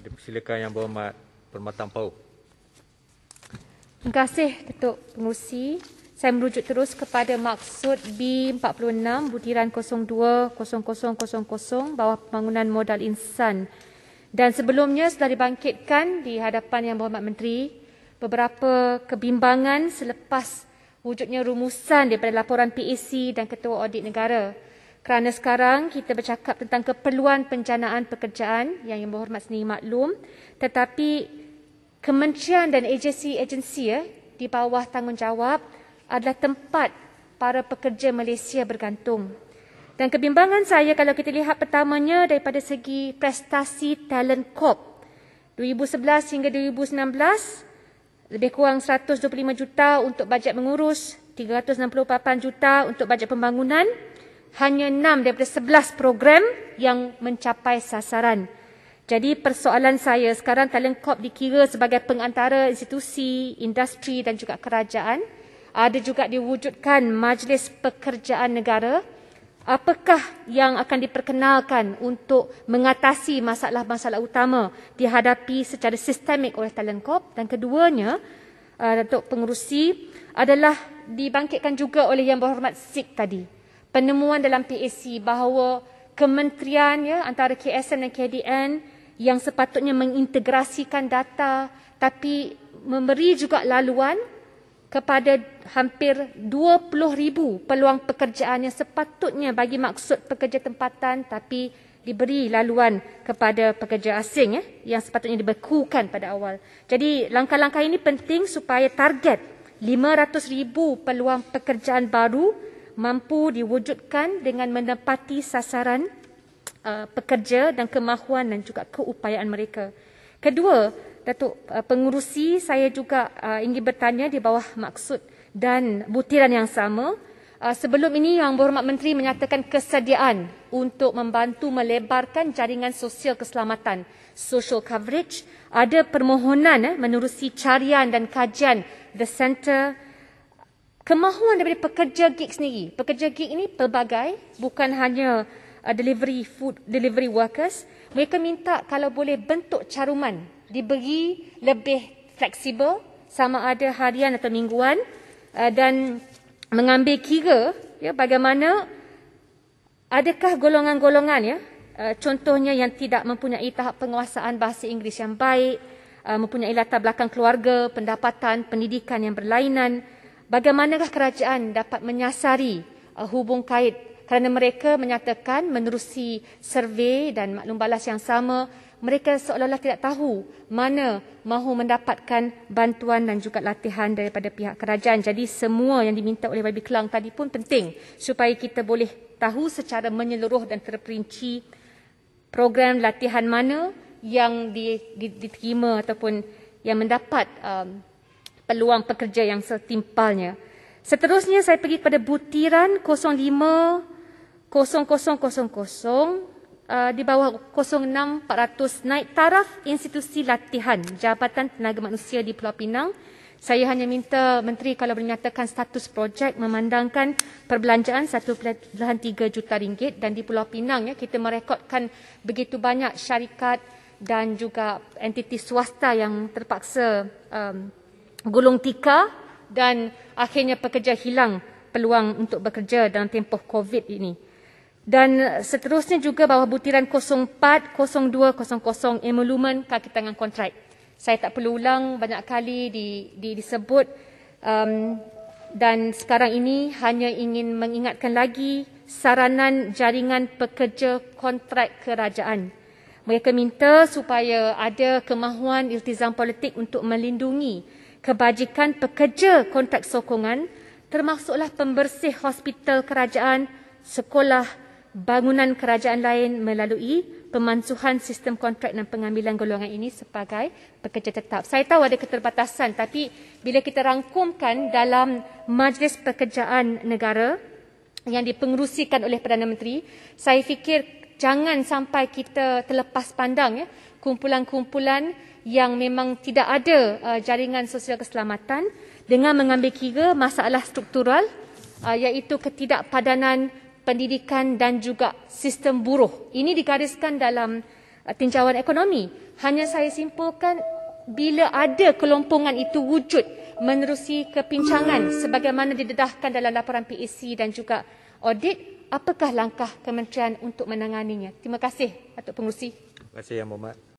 Dipersilakan Yang Berhormat Permatang Pau. Terima kasih Datuk Pengerusi. Saya merujuk terus kepada maksud B46 butiran 020000 bawah pembangunan modal insan. Dan sebelumnya sudah dibangkitkan di hadapan Yang Berhormat Menteri beberapa kebimbangan selepas wujudnya rumusan daripada laporan PAC dan Ketua Audit Negara. Kerana sekarang kita bercakap tentang keperluan pencanaan pekerjaan yang berhormat sendiri maklum, tetapi kementerian dan agensi-agensi di bawah tanggungjawab adalah tempat para pekerja Malaysia bergantung. Dan kebimbangan saya kalau kita lihat pertamanya daripada segi prestasi Talent Corp 2011 hingga 2019, lebih kurang 125 juta untuk bajet mengurus, 368 juta untuk bajet pembangunan, hanya 6 daripada 11 program yang mencapai sasaran. Jadi persoalan saya sekarang Talent Corp dikira sebagai pengantara institusi, industri dan juga kerajaan. Ada juga diwujudkan Majlis Pekerjaan Negara. Apakah yang akan diperkenalkan untuk mengatasi masalah-masalah utama dihadapi secara sistemik oleh Talent Corp? Dan keduanya, Datuk Pengerusi, adalah dibangkitkan juga oleh Yang Berhormat SIK tadi. Penemuan dalam PAC bahawa kementerian antara KSM dan KDN yang sepatutnya mengintegrasikan data tapi memberi juga laluan kepada hampir 20,000 peluang pekerjaan yang sepatutnya bagi maksud pekerja tempatan tapi diberi laluan kepada pekerja asing yang sepatutnya dibekukan pada awal. Jadi langkah-langkah ini penting supaya target 500,000 peluang pekerjaan baru mampu diwujudkan dengan menepati sasaran pekerja dan kemahuan dan juga keupayaan mereka. Kedua, Datuk Pengerusi, saya juga ingin bertanya di bawah maksud dan butiran yang sama. Sebelum ini Yang Berhormat Menteri menyatakan kesediaan untuk membantu melebarkan jaringan sosial keselamatan, social coverage. Ada permohonan menerusi carian dan kajian The Centre. Kemahuan daripada pekerja gig sendiri. Pekerja gig ini pelbagai, bukan hanya food delivery workers. Mereka minta kalau boleh bentuk caruman diberi lebih fleksibel, sama ada harian atau mingguan, dan mengambil kira bagaimana adakah golongan-golongan contohnya yang tidak mempunyai tahap penguasaan bahasa Inggeris yang baik, mempunyai latar belakang keluarga, pendapatan, pendidikan yang berlainan. Bagaimanakah kerajaan dapat menyasari hubung kait kerana mereka menyatakan menerusi survei dan maklum balas yang sama, mereka seolah-olah tidak tahu mana mahu mendapatkan bantuan dan juga latihan daripada pihak kerajaan. Jadi semua yang diminta oleh YB Kelang tadi pun penting supaya kita boleh tahu secara menyeluruh dan terperinci program latihan mana yang diterima ataupun yang mendapat peluang pekerja yang setimpalnya. Seterusnya saya pergi kepada butiran 050000 di bawah 06,400 naik taraf institusi latihan Jabatan Tenaga Manusia di Pulau Pinang. Saya hanya minta Menteri kalau boleh menyatakan status projek memandangkan perbelanjaan 1.3 juta ringgit, dan di Pulau Pinang kita merekodkan begitu banyak syarikat dan juga entiti swasta yang terpaksa gulung tikar dan akhirnya pekerja hilang peluang untuk bekerja dalam tempoh COVID ini. Dan seterusnya juga bawah butiran 040200 emolumen kaki tangan kontrak. Saya tak perlu ulang, banyak kali disebut, dan sekarang ini hanya ingin mengingatkan lagi saranan jaringan pekerja kontrak kerajaan. Mereka minta supaya ada kemahuan iltizam politik untuk melindungi kebajikan pekerja kontrak sokongan, termasuklah pembersih hospital kerajaan, sekolah, bangunan kerajaan lain melalui pemansuhan sistem kontrak dan pengambilan golongan ini sebagai pekerja tetap. Saya tahu ada keterbatasan, tapi bila kita rangkumkan dalam Majlis Pekerjaan Negara yang dipengerusikan oleh Perdana Menteri, saya fikir jangan sampai kita terlepas pandang kumpulan-kumpulan yang memang tidak ada jaringan sosial keselamatan dengan mengambil kira masalah struktural iaitu ketidakpadanan pendidikan dan juga sistem buruh. Ini digariskan dalam tinjauan ekonomi. Hanya saya simpulkan bila ada kelompongan itu wujud menerusi kepincangan sebagaimana didedahkan dalam laporan PAC dan juga audit, apakah langkah kementerian untuk menanganinya? Terima kasih, Datuk Pengerusi. Terima kasih Yang Berhormat.